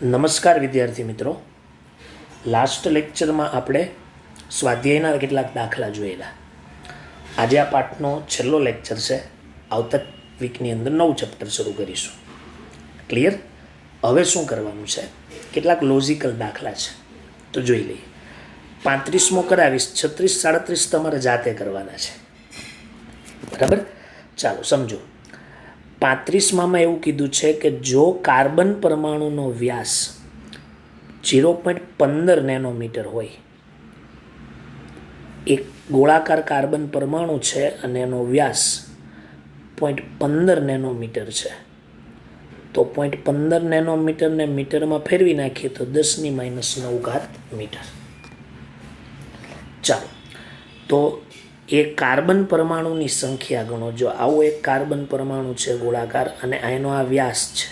નમસ્કાર વિદ્યાર્થી મિત્રો. લાસ્ટ લેક્ચરમાં આપણે સ્વાધ્યાયના કેટલાક દાખલા જોયેલા. આજે આ પાઠનો છેલ્લો લેક્ચર છે. આવતા વીકની અંદર નવું ચેપ્ટર શરૂ કરીશું. ક્લિયર? હવે શું કરવાનું છે, કેટલાક લોજિકલ દાખલા છે તો જોઈ લઈએ. 35મો કરાવીશ, 36, 37 તમારે જાતે કરવાના છે. બરાબર? ચાલો સમજો. 35માં એવું કીધું છે કે જો કાર્બન પરમાણુનો વ્યાસ 0.15 નેનોમીટર હોય, એક ગોળાકાર કાર્બન પરમાણુ છે અને એનો વ્યાસ 0.15 નેનોમીટર છે, તો 0.15 નેનોમીટરને મીટરમાં ફેરવી નાખીએ તો 10⁻⁹ મીટર. ચાલો, તો એ કાર્બન પરમાણુની સંખ્યા ગણો. જો આવો એક કાર્બન પરમાણુ છે ગોળાકાર અને એનો આ વ્યાસ છે,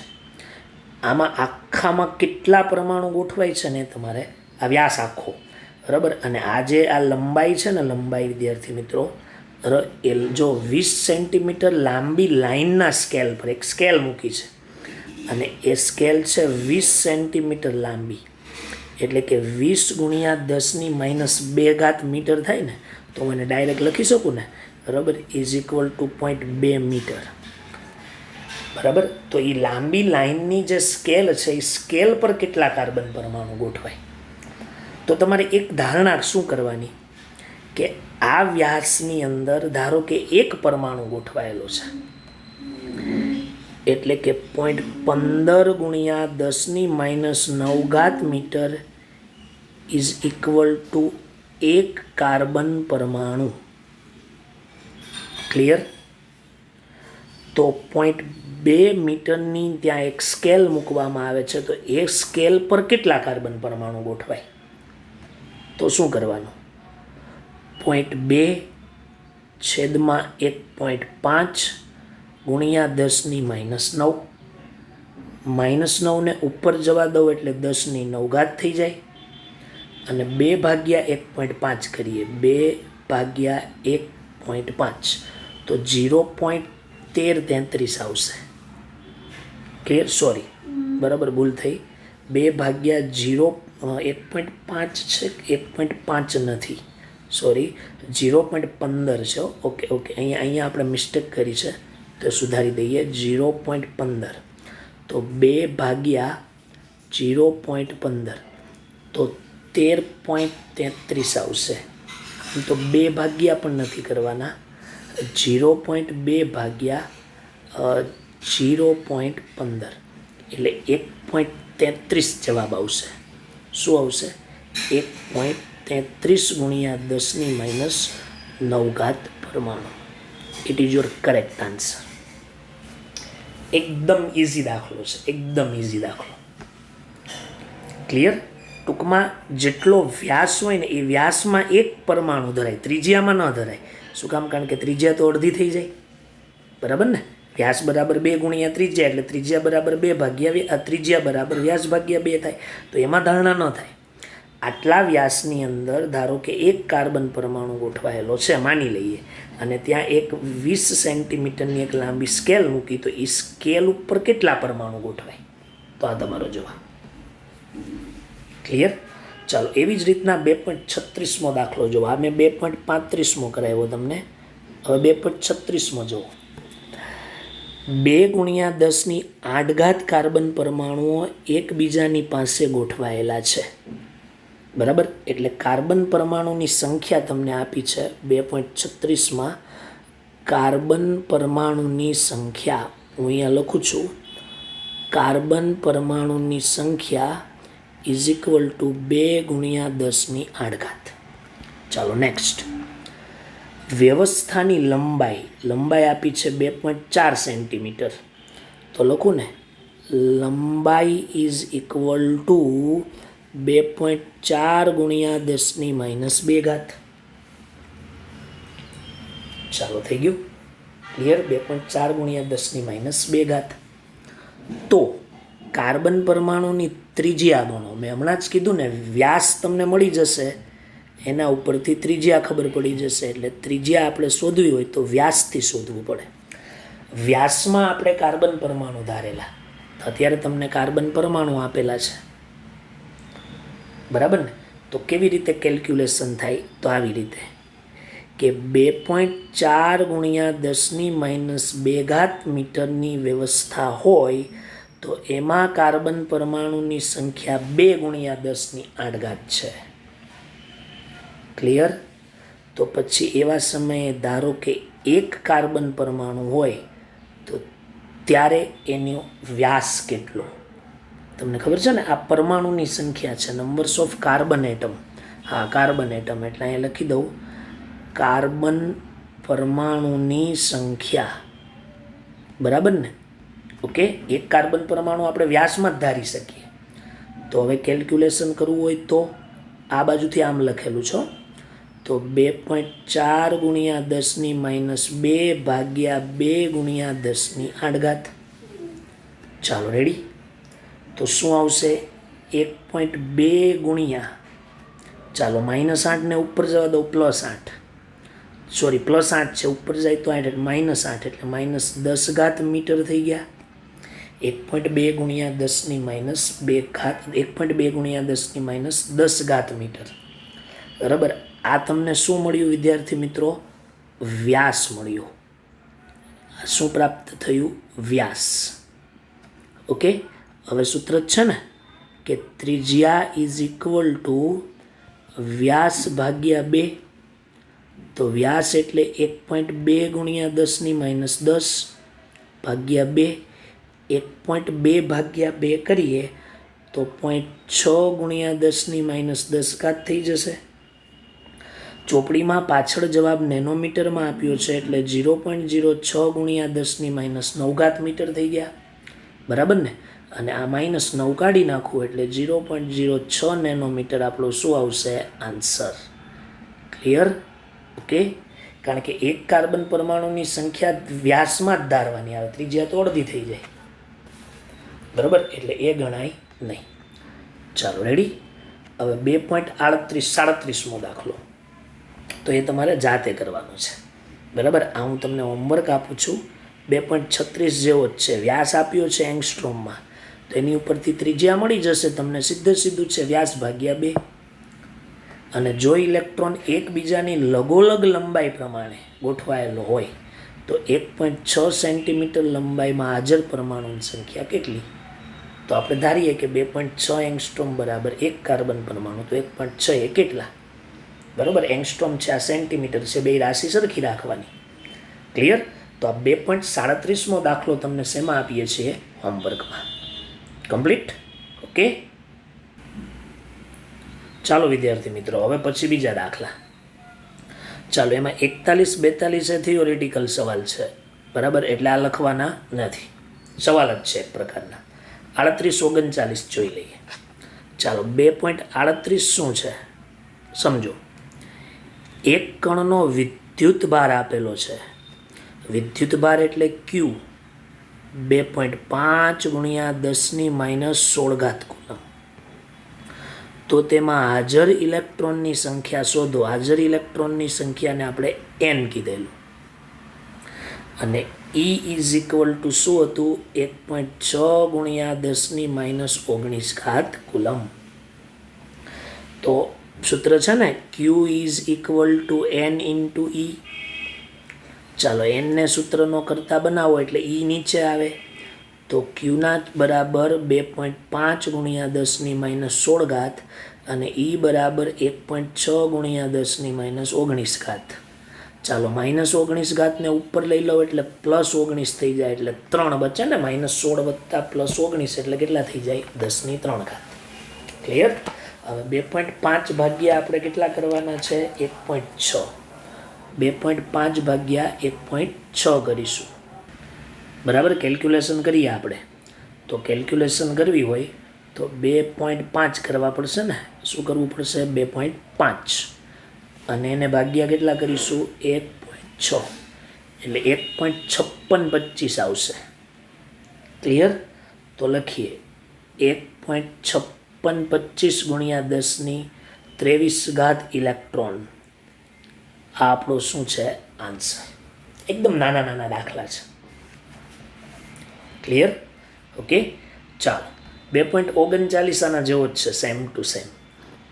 આમાં આખામાં કેટલા પરમાણુ ગોઠવાય છે ને તમારે આ વ્યાસ આખો, બરાબર. અને આ જે આ લંબાઈ છે ને, લંબાઈ વિદ્યાર્થી મિત્રો, જો 20 સેન્ટીમીટર લાંબી લાઇનના સ્કેલ પર એક સ્કેલ મૂકી છે અને એ સ્કેલ છે 20 સેન્ટીમીટર લાંબી, એટલે કે 20 × 10⁻² મીટર થાય ને, તો મને ડાયરેક્ટ લખી શકું ને, બરાબર, = 0.2 મીટર. બરાબર. તો એ લાંબી લાઇનની જે સ્કેલ છે, એ સ્કેલ પર કેટલા કાર્બન પરમાણુ ગોઠવાય. તો તમારે એક ધારણા શું કરવાની કે આ વ્યાસની અંદર ધારો કે એક પરમાણુ ગોઠવાયેલો છે, એટલે કે 0.15 × 10⁻⁹ મીટર = એક કાર્બન પરમાણુ. ક્લિયર? તો 0.2 મીટરની ત્યાં એક સ્કેલ મૂકવામાં આવે છે, તો એ સ્કેલ પર કેટલા કાર્બન પરમાણુ ગોઠવાય. તો શું કરવાનું, 0.2/1.5 × 10⁻⁹ -9 ઉપર જવા દઉં એટલે 10⁹ થઈ જાય, અને 2/1.5 કરીએ, 2/1.5 તો 0.1333 આવશે. ક્લિયર? સોરી, બરાબર, ભૂલ થઈ. 2/1.5 છે, 1.5 નથી, સોરી, 0.15 છે. ઓકે, અહીંયા આપણે મિસ્ટેક કરી છે તો સુધારી દઈએ. 0.15 તો 2/0.15 તો 13.33 આવશે. તો 2 ભાગ્યા પણ નથી કરવાના, 0.2/0.15 એટલે 1.33 જવાબ આવશે. શું આવશે? 1.33 × 10⁻⁹ પરમાણુ. It is your correct answer. એકદમ ઇઝી દાખલો છે, એકદમ ઇઝી દાખલો. ક્લિયર? ટૂંકમાં જેટલો વ્યાસ હોય ને, એ વ્યાસમાં એક પરમાણુ ધરાય, ત્રિજ્યામાં ન ધરાય. શું કામ? કારણ કે ત્રિજ્યા તો અડધી થઈ જાય, બરાબર ને. વ્યાસ બરાબર 2 × ત્રિજ્યા, એટલે ત્રિજ્યા બરાબર 2/, ત્રિજ્યા બરાબર વ્યાસ ભાગ્યા 2 થાય. તો એમાં ધારણા ન થાય. આટલા વ્યાસની અંદર ધારો કે એક કાર્બન પરમાણુ ગોઠવાયેલો છે, માની લઈએ, અને ત્યાં એક 20 સેન્ટીમીટરની એક લાંબી સ્કેલ મૂકી, તો એ સ્કેલ ઉપર કેટલા પરમાણુ ગોઠવાય. તો આ તમારો જવાબ. ક્લિયર? ચાલો, એવી જ રીતના 2.36મો દાખલો જુઓ. આ મેં 2.35મો કરાવ્યો તમને, હવે 2.36મો જુઓ. 2 × 10⁸ કાર્બન પરમાણુઓ એકબીજાની પાસે ગોઠવાયેલા છે, બરાબર. એટલે કાર્બન પરમાણુની સંખ્યા તમને આપી છે 2.36માં. કાર્બન પરમાણુની સંખ્યા હું અહીંયા લખું છું, કાર્બન પરમાણુની સંખ્યા = 2 × 10⁸. ચાલો નેક્સ્ટ. વ્યવસ્થાની લંબાઈ આપી છે 2.4 સેન્ટીમીટર. તો લખું ને, લંબાઈ = 2.4 × 10⁻². ચાલો, થઈ ગયું. ક્લિયર? 2.4 × 10⁻². તો કાર્બન પરમાણુની ત્રિજ્યા ગણો. મેં હમણાં જ કીધું ને, વ્યાસ તમને મળી જશે, એના ઉપરથી ત્રિજ્યા ખબર પડી જશે. એટલે ત્રિજ્યા આપણે શોધવી હોય તો વ્યાસથી શોધવું પડે. વ્યાસમાં આપણે કાર્બન પરમાણુ ધારેલા, અત્યારે તમને કાર્બન પરમાણુ આપેલા છે, બરાબર ને? તો કેવી રીતે કેલ્ક્યુલેશન થાય? તો આવી રીતે કે 2.4 ગુણ્યા 10⁻²² મીટરની વ્યવસ્થા હોય તો એમાં કાર્બન પરમાણુની સંખ્યા 2 ગુણ્યા 10⁸ છે. ક્લિયર? તો પછી એવા સમયે ધારો કે એક કાર્બન પરમાણુ હોય તો ત્યારે એનો વ્યાસ કેટલો? તમને ખબર છે ને, આ પરમાણુની સંખ્યા છે, નંબર્સ ઓફ કાર્બન એટમ. હા, કાર્બન એટમ એટલે અહીંયા લખી દઉં, કાર્બન પરમાણુની સંખ્યા, બરાબર ને? ઓકે, એક કાર્બન પરમાણુ આપણે વ્યાસમાં જ ધારી શકીએ. તો હવે કેલ્ક્યુલેશન કરવું હોય તો આ બાજુથી આમ લખેલું છે, તો 2.4 ગુણ્યા 10⁻² ભાગ્યા 2 ગુણ્યા 10⁸. ચાલો, રેડી? તો શું આવશે? 1.2 ગુણ્યા, ચાલો -8 ને ઉપર જવા દો, +8, સોરી +8 છે, ઉપર જાય તો -8 એટલે -10 મીટર થઈ ગયા. 1.2 ગુણ્યા 10⁻², 1.2 ગુણ્યા 10⁻10 મીટર. બરાબર? આ તમને શું મળ્યું વિદ્યાર્થી મિત્રો? વ્યાસ મળ્યો. શું પ્રાપ્ત થયું? વ્યાસ. ઓકે, હવે સૂત્ર છે ને કે ત્રિજ્યા ઇઝ ઇક્વલ ટુ વ્યાસ ભાગ્યા 2. તો વ્યાસ એટલે 1.2 ગુણ્યા 10⁻10 ભાગ્યા 2. 1.2 ભાગ્યા 2 કરીએ તો 0.6 ગુણ્યા 10⁻10 થઈ જશે. ચોપડીમાં પાછળ જવાબ નેનોમીટરમાં આપ્યો છે એટલે 0.06 ગુણ્યા 10⁻9 મીટર થઈ ગયા, બરાબર ને? અને આ -9 કાઢી નાખવું એટલે 0.06 નેનોમીટર આપણો શું આવશે? આન્સર. ક્લિયર? ઓકે, કારણ કે એક કાર્બન પરમાણુની સંખ્યા વ્યાસમાં જ ધારવાની આવે, ત્રિજ્યા તો અડધી થઈ જાય, બરાબર? એટલે એ ગણાય નહીં. ચાલો, રેડી? હવે 2.37મો દાખલો, તો એ તમારે જાતે કરવાનો છે, બરાબર? આ હું તમને હોમવર્ક આપું છું. 2.36 જેવો જ છે, વ્યાસ આપ્યો છે એંગસ્ટ્રોમમાં, તો એની ઉપરથી ત્રિજ્યા મળી જશે તમને, સીધું છે વ્યાસ ભાગ્યા 2. અને જો ઇલેક્ટ્રોન એકબીજાની લગોલગ લંબાઈ પ્રમાણે ગોઠવાયેલો હોય તો 1.6 સેન્ટીમીટર લંબાઈમાં હાજર પરમાણુની સંખ્યા કેટલી? તો આપણે ધારીએ કે 2.6 એંગસ્ટ્રોમ બરાબર એક કાર્બન પરમાણુ, તો 1.6 એ કેટલા? બરાબર, એંગસ્ટ્રોમ છે, આ સેન્ટીમીટર છે, બે રાશિ સરખી રાખવાની. ક્લિયર? તો આ 2.37મો દાખલો તમને શેમાં આપીએ છીએ? હોમવર્કમાં. કમ્પ્લીટ? ઓકે, ચાલો વિદ્યાર્થી મિત્રો, હવે પછી બીજા દાખલા. ચાલો, એમાં 41-42 એ થિયોરિટિકલ સવાલ છે, બરાબર? એટલે આ લખવાના નથી, સવાલ જ છે એક પ્રકારના. 38-39 જોઈ લઈએ. ચાલો, 2.38 શું છે સમજો. એક કણનો વિદ્યુત ભાર આપેલો છે. વિદ્યુત ભાર એટલે Q 2.5 ગુણ્યા 10⁻16 કુલમ. તો તેમાં હાજર ઇલેક્ટ્રોનની સંખ્યા શોધો. હાજર ઇલેક્ટ્રોનની સંખ્યાને આપણે n કીધેલું. અને E ઇઝ ઇક્વલ ટુ શું હતું? 1.6 ગુણ્યા 10⁻19 કુલમ. તો સૂત્ર છે ને, Q is equal to n into E. ચાલો, n ને સૂત્રનો કરતા બનાવો એટલે E નીચે આવે, તો Qના બરાબર 2.5 ગુણ્યા 10⁻16 અને E બરાબર 1.6 ગુણ્યા 10⁻19. ચાલો, -19 ને ઉપર લઈ લો એટલે +19 થઈ જાય, એટલે 3 બચે ને. -16 વત્તા +19 એટલે કેટલા થઈ જાય? 10⁻3. ક્લિયર? હવે 2.5 ભાગ્યા આપણે કેટલા કરવાના છે? 1.6. 2.5 ભાગ્યા 1.6 કરીશું, બરાબર? કેલ્ક્યુલેશન કરીએ આપણે. તો કેલ્ક્યુલેશન કરવી હોય તો 2.5 કરવા પડશે ને. શું કરવું પડશે? 2.5 અને એને ભાગ્યા કેટલા કરીશું? 1.6 એટલે 1.5625 આવશે. ક્લિયર? તો લખીએ 1.5625 ગુણ્યા 10⁻23 ઇલેક્ટ્રોન. આ આપણો શું છે? આન્સર. એકદમ નાના દાખલા છે. ક્લિયર? ઓકે, ચાલો 2.39 આના જેવો જ છે, સેમ ટુ સેમ.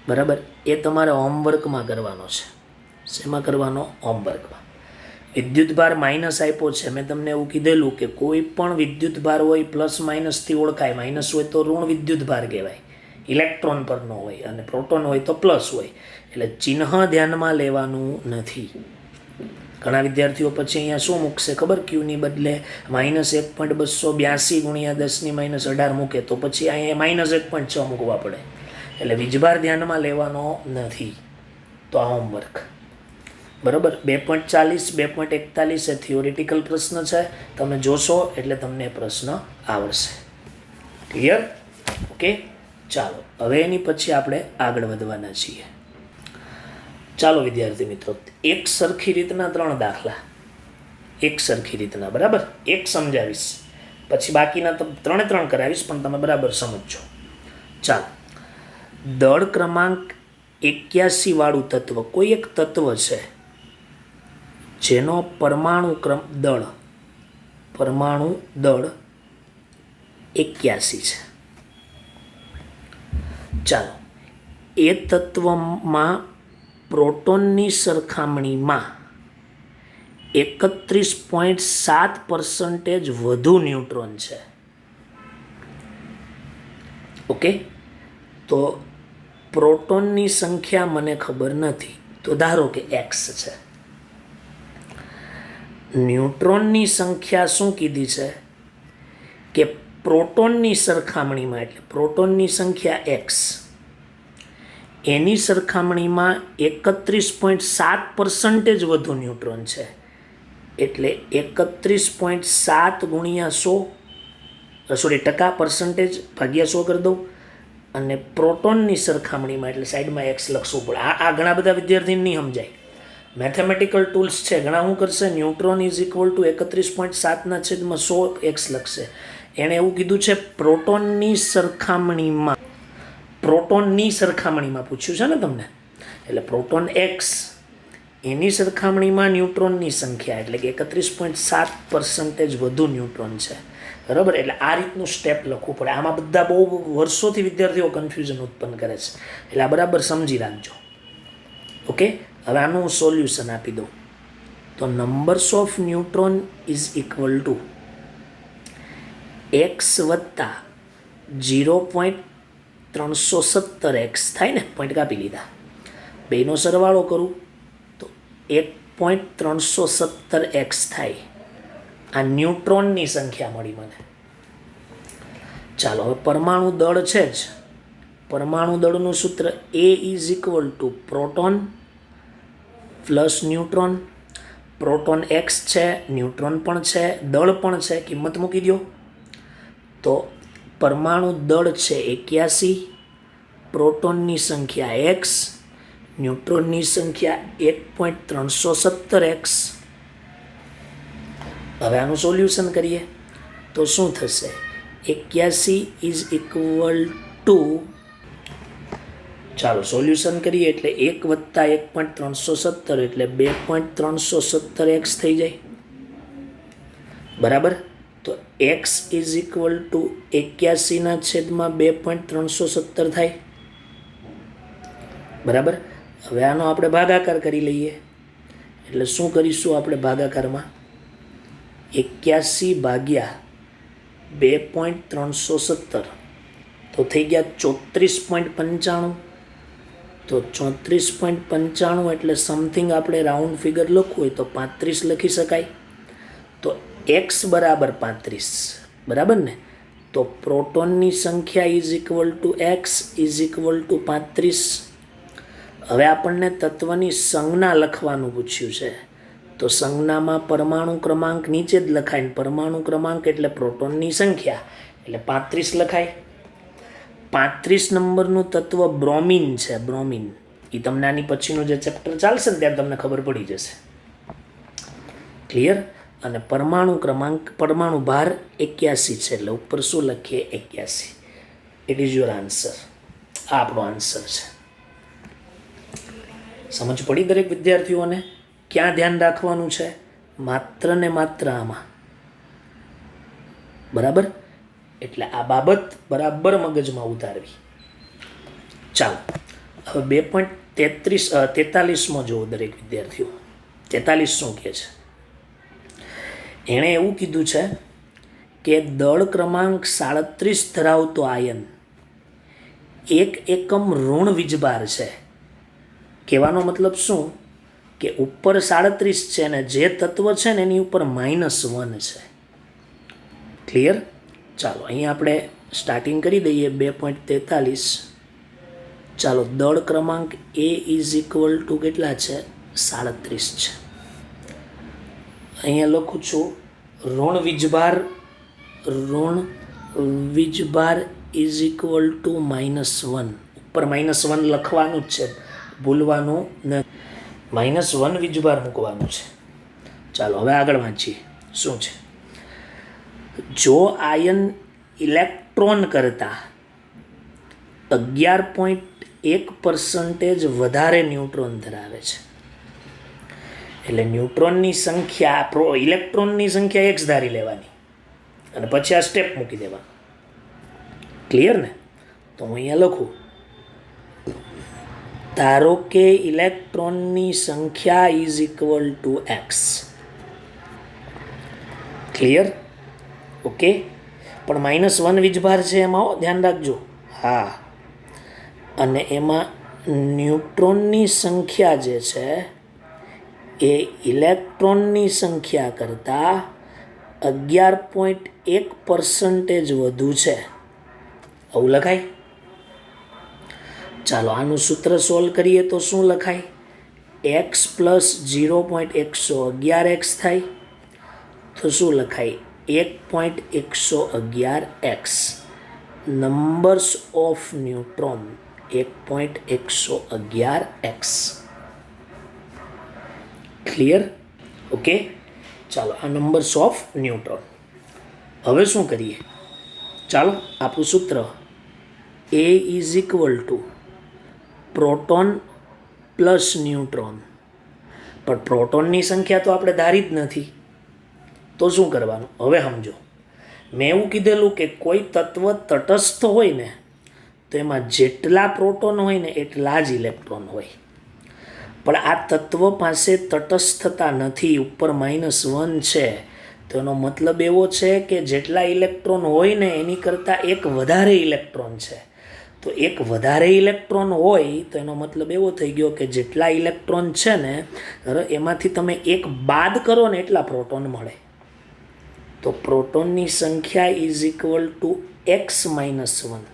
બરાબર, એ તમારે હોમવર્કમાં કરવાનો છે. શેમાં કરવાનો? હોમવર્કમાં. વિદ્યુત ભાર માઇનસ આપ્યો છે. મેં તમને એવું કીધેલું કે કોઈ પણ વિદ્યુત ભાર હોય પ્લસ માઇનસથી ઓળખાય. માઇનસ હોય તો ઋણ વિદ્યુત ભાર કહેવાય, ઇલેક્ટ્રોન પરનો હોય, અને પ્રોટોન હોય તો પ્લસ હોય. એટલે ચિહ્ન ધ્યાનમાં લેવાનું નથી. ઘણા વિદ્યાર્થીઓ પછી અહીંયા શું મૂકશે ખબર? ક્યુની બદલે -1.282 ગુણ્યા 10⁻18 મૂકે, તો પછી અહીંયા -1.6 મૂકવા પડે. એટલે વીજભાર ધ્યાનમાં લેવાનો નથી. તો આ હોમવર્ક. બરાબર, 2.40 2.41 એ થિયોરિટિકલ પ્રશ્ન છે. તમે જોશો એટલે તમને પ્રશ્ન આવડશે. ક્લિયર? ઓકે, ચાલો હવે એની પછી આપણે આગળ વધવાના છીએ. ચાલો વિદ્યાર્થી મિત્રો, એક સરખી રીતના 3 દાખલા, એક સરખી રીતના. બરાબર, એક સમજાવીશ, પછી બાકીના 3 કરાવીશ, પણ તમે બરાબર સમજજો. ચાલો, દળ ક્રમાંક 81 વાળું તત્વ, કોઈ એક તત્વ છે જેનો પરમાણુ દળ 81 છે. ચાલો, એ તત્વમાં પ્રોટોનની સરખામણીમાં 31.7% વધુ ન્યુટ્રોન છે. ઓકે, તો પ્રોટોનની સંખ્યા મને ખબર નથી, તો ધારો કે x છે. ન્યુટ્રોનની સંખ્યા શું કીધી છે? કે પ્રોટોનની સરખામણીમાં, એટલે પ્રોટોનની સંખ્યા x, એની સરખામણીમાં 31.7% વધુ ન્યુટ્રોન છે. એટલે 31.7 ગુણ્યા 100, ટકા, પર્સન્ટેજ ભાગ્યા 100 કરી દઉં. અને પ્રોટોનની સરખામણીમાં, એટલે સાઈડમાં x લખવું પડે. આ ઘણા બધા વિદ્યાર્થીને નહીં સમજાય. મેથેમેટિકલ ટૂલ્સ છે ઘણા. શું કરશે? Neutron is equal to 31.7/100 x લખશે. એણે એવું કીધું છે પ્રોટોનની સરખામણીમાં, પ્રોટોનની સરખામણીમાં પૂછ્યું છે ને તમને, એટલે પ્રોટોન x, એની સરખામણીમાં ન્યુટ્રોનની સંખ્યા, એટલે કે 31.7% વધુ ન્યુટ્રોન છે. બરાબર, એટલે આ રીતનું સ્ટેપ લખવું પડે. આમાં બધા બહુ વર્ષોથી વિદ્યાર્થીઓ કન્ફ્યુઝન ઉત્પન્ન કરે છે, એટલે આ બરાબર સમજી રાખજો. ઓકે, હવે આનું સોલ્યુશન આપી દઉં. તો numbers of neutron is equal to x વત્તા 0.317x થાય ને, પોઈન્ટ કાપી લીધા. બેનો સરવાળો કરું તો 1.317x થાય. આ ન્યુટ્રોનની સંખ્યા મળી મને. ચાલો, હવે પરમાણુ દળ છે જ. પરમાણુ દળનું સૂત્ર A is equal to proton plus neutron. Proton x છે, ન્યુટ્રોન પણ છે, દળ પણ છે. કિંમત મૂકી દો તો પરમાણુ દળ છે 81, પ્રોટોનની સંખ્યા x, ન્યુટ્રોનની સંખ્યા 1.317x. હવે આનું સોલ્યુશન કરીએ તો શું થશે? 81 ઇઝ ઇક્વલ ટુ, ચાલો સોલ્યુશન કરીએ એટલે 1 વત્તા 1.317 એટલે 2.317x થઈ જાય. બરાબર, તો x ઇઝ ઇક્વલ ટુ 81/2.317 થાય. બરાબર, હવે આનો આપણે ભાગાકાર કરી લઈએ. એટલે શું કરીશું આપણે ભાગાકારમાં? 81 ભાગ્યા 2.317 તો થઈ ગયા 34.95. તો 34.95 એટલે સમથિંગ આપણે રાઉન્ડ ફિગર લખવું હોય તો 35 લખી શકાય. તો x બરાબર 35. બરાબર ને? તો પ્રોટોનની સંખ્યા is equal to x is equal to 35. હવે આપણને તત્વની સંજ્ઞા લખવાનું પૂછ્યું છે. તો સંજ્ઞામાં પરમાણુ ક્રમાંક નીચે જ લખાય ને પરમાણુ ક્રમાંક એટલે પ્રોટોનની સંખ્યા એટલે 35 લખાય. 35 નંબરનું તત્વ બ્રોમિન છે. બ્રોમિન એ તમને આની પછીનું જે ચેપ્ટર ચાલશે ને ત્યારે તમને ખબર પડી જશે. ક્લિયર? અને પરમાણુ ક્રમાંક, પરમાણુ ભાર 81 છે. એટલે ઉપર શું લખીએ? 81. It is your answer. આ આપણો આન્સર છે. સમજ પડી દરેક વિદ્યાર્થીઓને? ક્યાં ધ્યાન રાખવાનું છે? માત્ર ને માત્ર આમાં. બરાબર, એટલે આ બાબત બરાબર મગજમાં ઉતારવી. ચાલો હવે 2.43 જુઓ દરેક વિદ્યાર્થીઓ. 43 શું કહે છે? એણે એવું કીધું છે કે દળ ક્રમાંક 37 ધરાવતો આયન 1 એકમ ઋણ વીજભાર છે. કહેવાનો મતલબ શું કે ઉપર 37 છે ને જે તત્વ છે ને એની ઉપર -1 છે. ક્લિયર? ચાલો અહીંયા આપણે સ્ટાર્ટિંગ કરી દઈએ 2.43. ચાલો દળ ક્રમાંક A ઇઝ ઇક્વલ ટુ કેટલા છે? 37 છે. અહીંયા લખું છું ઋણ વીજભાર ઇઝ ઇક્વલ ટુ -1. ઉપર -1 લખવાનું જ છે, ભૂલવાનું નથી. -1 વીજભાર મૂકવાનું છે. ચાલો હવે આગળ વાંચીએ શું છે. જો આયન ઇલેક્ટ્રોન કરતાં 11.1% વધારે ન્યુટ્રોન ધરાવે છે, એટલે ન્યુટ્રોનની સંખ્યા ઇલેક્ટ્રોનની સંખ્યા x ધારી લેવાની અને પછી આ સ્ટેપ મૂકી દેવાનું. ક્લિયર ને? તો હું અહીંયા લખું, ધારો કે ઇલેક્ટ્રોનની સંખ્યા is equal to x. Clear? Okay. પણ -1 વીજભાર છે એમાં ધ્યાન રાખજો. હા, અને એમાં ન્યુટ્રોનની સંખ્યા જે છે એ ઇલેક્ટ્રોનની સંખ્યા કરતાં 11.1% વધુ છે. આવું લખાય? ચાલો આનું સૂત્ર સોલ્વ કરીએ તો શું લખાય? x પ્લસ 0.111x થાય તો શું લખાય? 1.111x. Numbers of neutron 1.111x. Clear? Okay. ચાલો આ નંબર્સ ઓફ ન્યુટ્રોન. હવે શું કરીએ? ચાલો આપણું સૂત્ર A is equal to proton plus neutron. પણ પ્રોટોનની સંખ્યા તો આપણે ધારી જ નથી, તો શું કરવાનું? હવે સમજો, મેં એવું કીધેલું કે કોઈ તત્વ તટસ્થ હોય ને તો એમાં જેટલા પ્રોટોન હોય ને એટલા જ ઇલેક્ટ્રોન હોય. પણ આ તત્વ પાસે તટસ્થતા નથી, ઉપર -1 છે. તો એનો મતલબ એવો છે કે જેટલા ઇલેક્ટ્રોન હોય ને એની કરતાં એક વધારે ઇલેક્ટ્રોન છે. તો એક વધારે ઇલેક્ટ્રોન હોય તો એનો મતલબ એવો થઈ ગયો કે જેટલા ઇલેક્ટ્રોન છે ને એમાંથી તમે એક બાદ કરો ને એટલા પ્રોટોન મળે. તો પ્રોટોનની સંખ્યા ઇઝ ઇક્વલ ટુ x -1.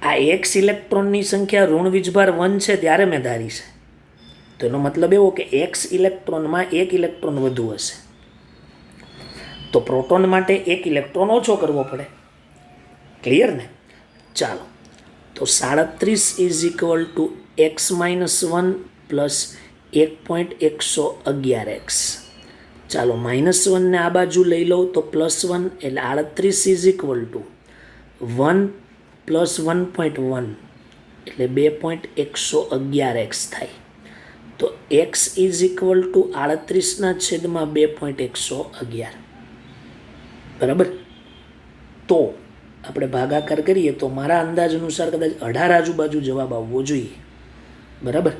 આ x ઇલેક્ટ્રોનની સંખ્યા ઋણ વીજભાર 1 છે ત્યારે મેં ધારી છે. તો એનો મતલબ એવો કે x ઇલેક્ટ્રોનમાં એક ઇલેક્ટ્રોન વધુ હશે. તો પ્રોટોન માટે એક ઇલેક્ટ્રોન ઓછો કરવો પડે. ક્લિયર ને? ચાલો તો 37 is equal to x -1 plus 1.111x. ચાલો -1 ને આ બાજુ લઈ લઉં તો +1 એટલે 38 ઇઝ ઇક્વલ ટુ 1 પ્લસ 1.1 એટલે 2.111x થાય. તો x ઇઝ ઇક્વલ ટુ 38/2.111. બરાબર? તો આપણે ભાગાકાર કરીએ તો મારા અંદાજ અનુસાર કદાચ 18 આજુબાજુ જવાબ આવવો જોઈએ. બરાબર?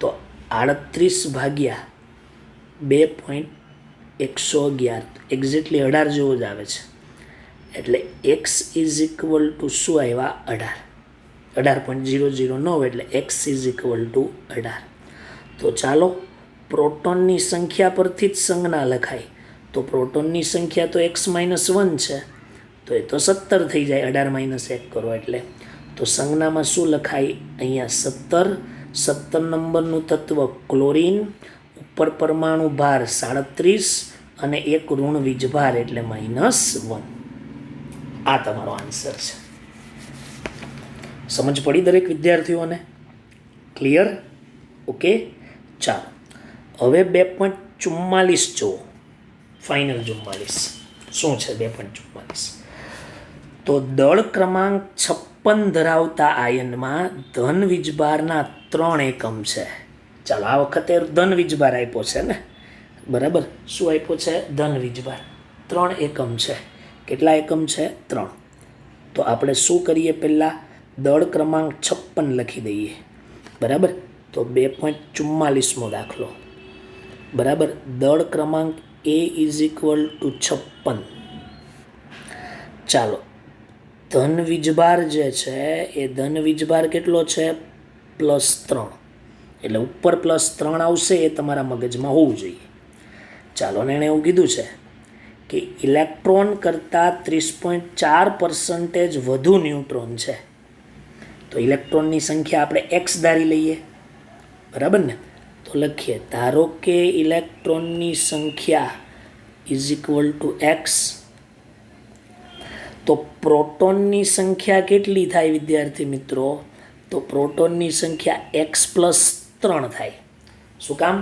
તો 38/2.111 એક્ઝેક્ટલી 18 જેવો જ આવે છે. એટલે x ઇઝ ઇક્વલ ટુ શું આવ્યા? 18.009 એટલે x ઇઝ ઇક્વલ ટુ 18. તો ચાલો પ્રોટોનની સંખ્યા પરથી જ સંજ્ઞા લખાય. તો પ્રોટોનની સંખ્યા તો x -1 છે, તો એ તો 17 થઈ જાય. 18 - 1 કરો એટલે તો સંજ્ઞામાં શું લખાય? અહીંયા 17 નંબરનું તત્વ ક્લોરીન, ઉપર પરમાણુ ભાર 37 અને એક ઋણ વીજભાર એટલે -1. આ તમારો આન્સર છે. સમજ પડી દરેક વિદ્યાર્થીઓને? ક્લિયર? ઓકે. ચાલો હવે 2.44 જુઓ. ફાઇનલ 44 શું છે? 2.44 તો દળ ક્રમાંક 56 ધરાવતા આયનમાં ધન વીજભારના 3 એકમ છે. ચાલો આ વખતે ધન વીજભાર આપ્યો છે ને? બરાબર. શું આપ્યો છે? ધન વીજભાર 3 એકમ છે. કેટલા એકમ છે? 3. તો આપણે શું કરીએ, પહેલાં દળ ક્રમાંક 56 લખી દઈએ. બરાબર, તો 2.44મો દાખલો. બરાબર, દળ ક્રમાંક A ઇઝ ઇક્વલ ટુ 56. ચાલો, ધન વીજભાર જે છે એ ધન વીજભાર કેટલો છે, +3. એટલે ઉપર +3 આવશે એ તમારા મગજમાં હોવું જોઈએ. ચાલો, ને એણે એવું કીધું છે કે ઇલેક્ટ્રોન કરતાં 30.4% વધુ ન્યુટ્રોન છે. તો ઇલેક્ટ્રોનની સંખ્યા આપણે x ધારી લઈએ. બરાબર ને, તો લખીએ, ધારો કે ઇલેક્ટ્રોનની સંખ્યા ઇઝ ઇક્વલ ટુ x. તો પ્રોટોનની સંખ્યા કેટલી થાય વિદ્યાર્થી મિત્રો? તો પ્રોટોનની સંખ્યા x+3 થાય. શું કામ?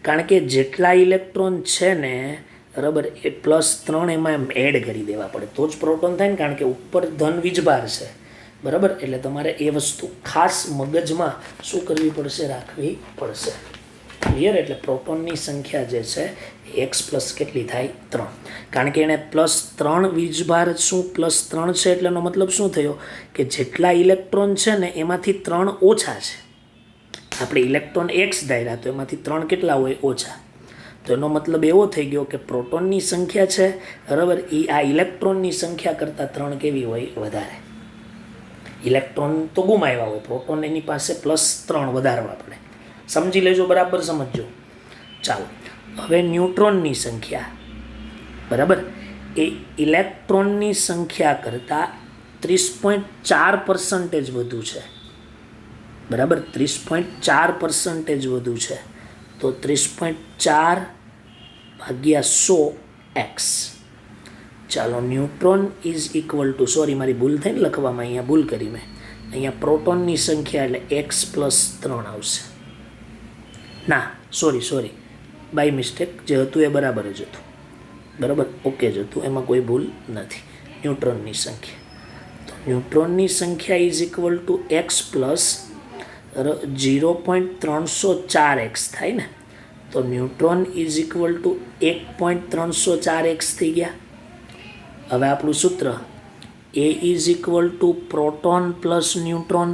કારણ કે જેટલા ઇલેક્ટ્રોન છે ને, બરાબર, એ +3 એમાં એડ કરી દેવા પડે તો જ પ્રોટોન થાય ને, કારણ કે ઉપર ધન વીજભાર છે. બરાબર, એટલે તમારે એ વસ્તુ ખાસ મગજમાં શું કરવી પડશે, રાખવી પડશે. ક્લિયર? એટલે પ્રોટોનની સંખ્યા જે છે x પ્લસ કેટલી થાય, 3. કારણ કે એણે +3 વીજભાર, શું +3 છે એટલેનો મતલબ શું થયો કે જેટલા ઇલેક્ટ્રોન છે ને એમાંથી 3 ઓછા છે. આપણે ઇલેક્ટ્રોન x ધાર્યા તો એમાંથી 3 કેટલા હોય, ઓછા. તો એનો મતલબ એવો થઈ ગયો કે પ્રોટોનની સંખ્યા છે, બરાબર, એ આ ઇલેક્ટ્રોનની સંખ્યા કરતાં 3 કેવી હોય, વધારે. ઇલેક્ટ્રોન તો ગુમાવ્યા હોય, પ્રોટોન એની પાસે +3 વધારવા પડે. સમજી લેજો, બરાબર સમજજો. ચાલો, હવે ન્યુટ્રોનની સંખ્યા, બરાબર, એ ઇલેક્ટ્રોનની સંખ્યા કરતાં 30.4% વધુ છે. બરાબર, 30.4% વધુ છે. તો 30.4 ભાગ્યા 100x. ચાલો, neutron is equal to, sorry મારી ભૂલ થઈને લખવામાં, અહીંયા ભૂલ કરી મેં. અહીંયા પ્રોટોનની સંખ્યા એટલે x+3 આવશે. ના, સોરી, બાય મિસ્ટેક, જે હતું એ બરાબર જ હતું. બરાબર, ઓકે જ હતું, એમાં કોઈ ભૂલ નથી. ન્યુટ્રોનની સંખ્યા, તો ન્યુટ્રોનની સંખ્યા is equal to x plus 0.304x થાય ને. તો neutron is equal to 1.304x થઈ ગયા. હવે આપણું સૂત્ર A is equal to proton plus neutron.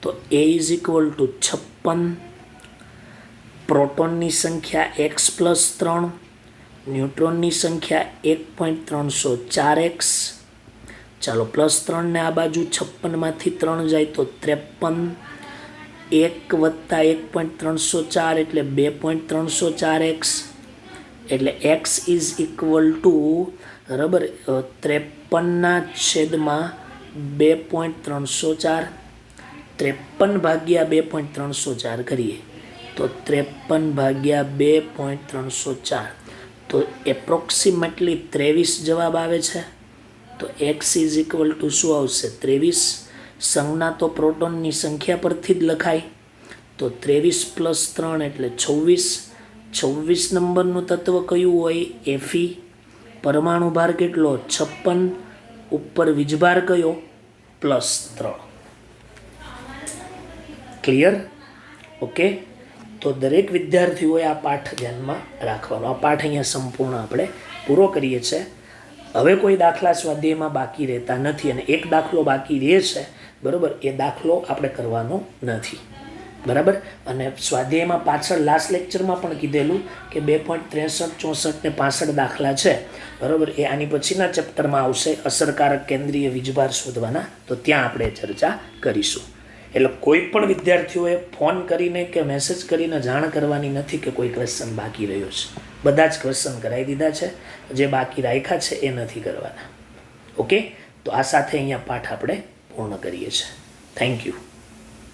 તો A ઇઝ ઇક્વલ ટુ 56. પ્રોટોનની સંખ્યા x+3, ન્યુટ્રોનની સંખ્યા 1.304x. ચાલો, +3 ને આ બાજુ 56માંથી 3 જાય તો 53. 1 વત્તા 1.304 એટલે 2.304x. એટલે x ઇઝ ઇક્વલ ટુ, બરાબર, 53/2.304. 53 ભાગ્યા 2.304 કરીએ તો 53/2.304. તો એપ્રોક્સિમેટલી 23 જવાબ આવે છે. તો x ઇઝ ઇક્વલ ટુ શું આવશે, 23. સંજ્ઞા તો પ્રોટોનની સંખ્યા પરથી જ લખાય. તો 23 + 3 એટલે 26. 26 નંબરનું તત્વ કયું હોય, Fe. પરમાણુ ભાર કેટલો, 56. ઉપર વીજભાર કયો, +3. ક્લિયર? ઓકે. તો દરેક વિદ્યાર્થીઓએ આ પાઠ ધ્યાનમાં રાખવાનો. આ પાઠ અહીંયા સંપૂર્ણ આપણે પૂરો કરીએ છીએ. હવે કોઈ દાખલા સ્વાધ્યાયમાં બાકી રહેતા નથી, અને એક દાખલો બાકી રહે છે, બરાબર, એ દાખલો આપણે કરવાનો નથી. બરાબર, અને સ્વાધ્યાયમાં પાછળ લાસ્ટ લેક્ચરમાં પણ કીધેલું કે 2.63, 64 ને 65 દાખલા છે, બરાબર, એ આની પછીના ચેપ્ટરમાં આવશે, અસરકારક કેન્દ્રીય વીજભાર શોધવાના. તો ત્યાં આપણે ચર્ચા કરીશું. એટલે કોઈ પણ વિદ્યાર્થીઓએ ફોન કરીને કે મેસેજ કરીને જાણ કરવાની નથી કે કોઈ ક્વેશ્ચન બાકી રહ્યો છે. બધા જ ક્વેશ્ચન કરાવી દીધા છે, જે બાકી રાખ્યા છે એ નથી કરવાના. ઓકે, તો આ સાથે અહીંયા પાઠ આપણે પૂર્ણ કરીએ છીએ. Thank you.